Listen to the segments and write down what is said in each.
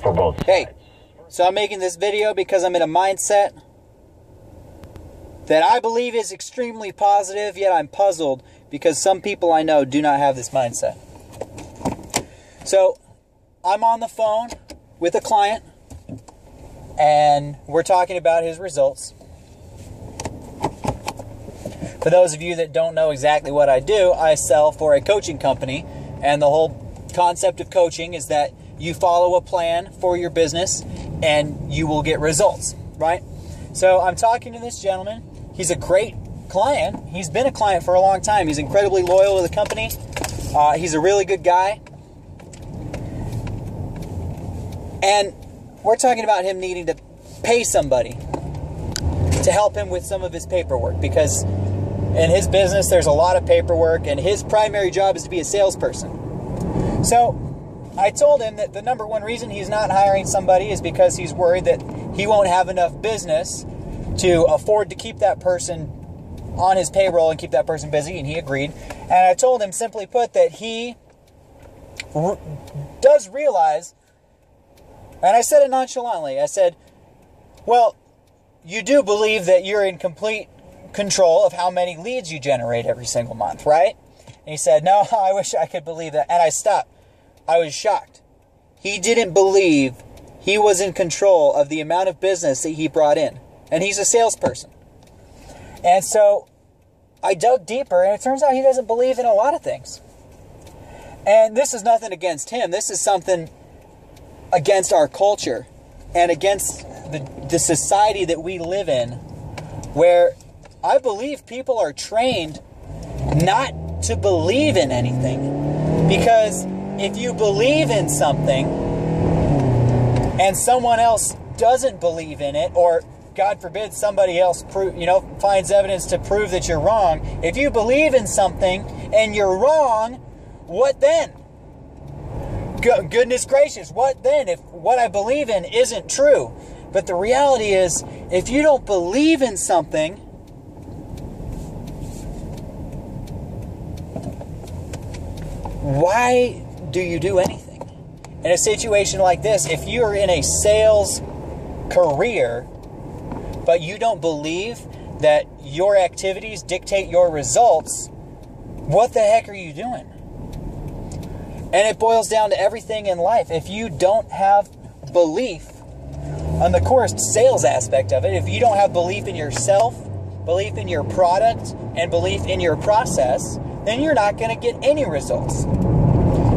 for both sides. Hey, so I'm making this video because I'm in a mindset that I believe is extremely positive, yet I'm puzzled because some people I know do not have this mindset. So, I'm on the phone with a client, and we're talking about his results. For those of you that don't know exactly what I do, I sell for a coaching company, and the whole concept of coaching is that you follow a plan for your business, and you will get results, right? So, I'm talking to this gentleman. He's a great client. He's been a client for a long time. He's incredibly loyal to the company. He's a really good guy. And we're talking about him needing to pay somebody to help him with some of his paperwork, because in his business there's a lot of paperwork, and his primary job is to be a salesperson. So I told him that the number one reason he's not hiring somebody is because he's worried that he won't have enough business to afford to keep that person on his payroll and keep that person busy, and he agreed. And I told him, simply put, that he does realize, and I said it nonchalantly, I said, well, you do believe that you're in complete control of how many leads you generate every single month, right? And he said, no, I wish I could believe that. And I stopped. I was shocked. He didn't believe he was in control of the amount of business that he brought in. And he's a salesperson. And so I dug deeper, and it turns out he doesn't believe in a lot of things. And this is nothing against him. This is something against our culture and against the society that we live in, where I believe people are trained not to believe in anything. Because if you believe in something and someone else doesn't believe in it, or God forbid somebody else finds evidence to prove that you're wrong, if you believe in something and you're wrong, what then? Goodness gracious, what then if what I believe in isn't true? But the reality is, if you don't believe in something, why do you do anything? In a situation like this, if you're in a sales career, but you don't believe that your activities dictate your results, what the heck are you doing? And it boils down to everything in life. If you don't have belief on the core sales aspect of it, if you don't have belief in yourself, belief in your product, and belief in your process, then you're not going to get any results.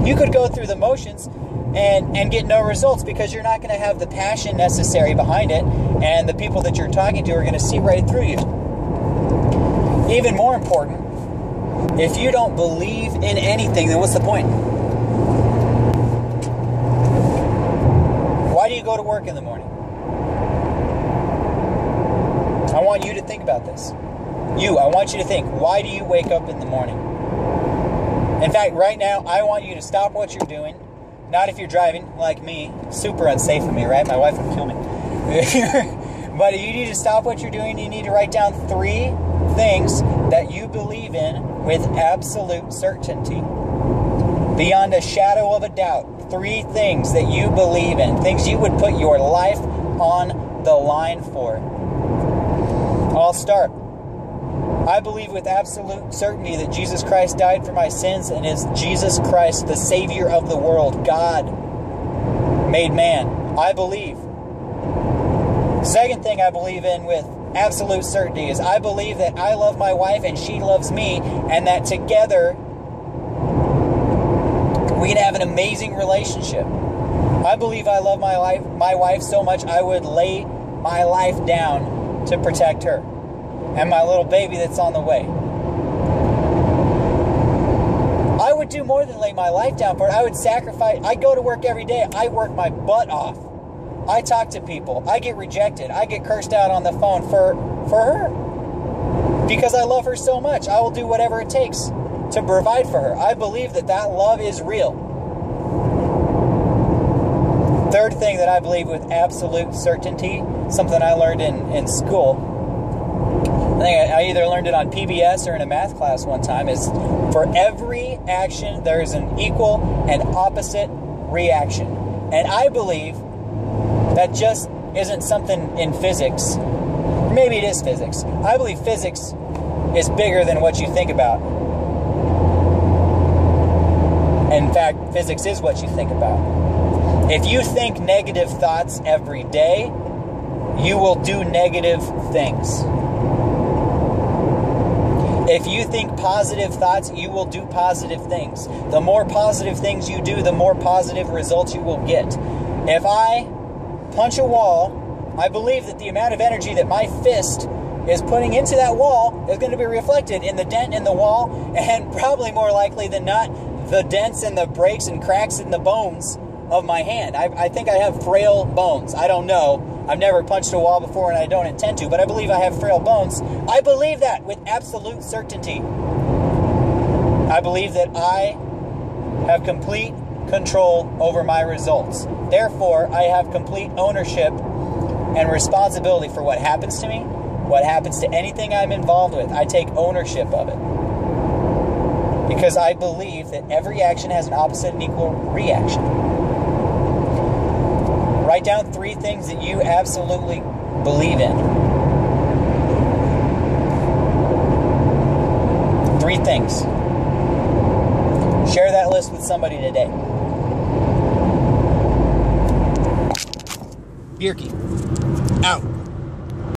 You could go through the motions and get no results because you're not going to have the passion necessary behind it, and the people that you're talking to are going to see right through you. Even more important, if you don't believe in anything, then what's the point? Why do you go to work in the morning? I want you to think about this. I want you to think, why do you wake up in the morning? In fact, right now, I want you to stop what you're doing. Not if you're driving, like me. Super unsafe of me, right? My wife would kill me. But you need to stop what you're doing. You need to write down 3 things that you believe in with absolute certainty. Beyond a shadow of a doubt. 3 things that you believe in. Things you would put your life on the line for. I'll start. I believe with absolute certainty that Jesus Christ died for my sins and is Jesus Christ, the Savior of the world, God made man. I believe. Second thing I believe in with absolute certainty is I believe that I love my wife and she loves me, and that together we can have an amazing relationship. I believe I love my wife so much I would lay my life down to protect her and my little baby that's on the way. I would do more than lay my life down for it. I would sacrifice. I go to work every day. I work my butt off. I talk to people. I get rejected. I get cursed out on the phone for her. Because I love her so much. I will do whatever it takes to provide for her. I believe that love is real. Third thing that I believe with absolute certainty, something I learned in school, I think I either learned it on PBS or in a math class one time, is for every action there is an equal and opposite reaction. And I believe That just isn't something in physics. Maybe it is physics. I believe physics is bigger than what you think about. In fact, physics is what you think about. If you think negative thoughts every day, you will do negative things. If you think positive thoughts, you will do positive things. The more positive things you do, the more positive results you will get. If I punch a wall, I believe that the amount of energy that my fist is putting into that wall is going to be reflected in the dent in the wall, and probably more likely than not, the dents and the breaks and cracks in the bones of my hand. I think I have frail bones. I don't know. I've never punched a wall before, and I don't intend to, but I believe I have frail bones. I believe that with absolute certainty. I believe that I have complete control over my results. Therefore, I have complete ownership and responsibility for what happens to me, what happens to anything I'm involved with. I take ownership of it. Because I believe that every action has an opposite and equal reaction. Write down 3 things that you absolutely believe in. 3 things. Share that list with somebody today. Bierke. Out.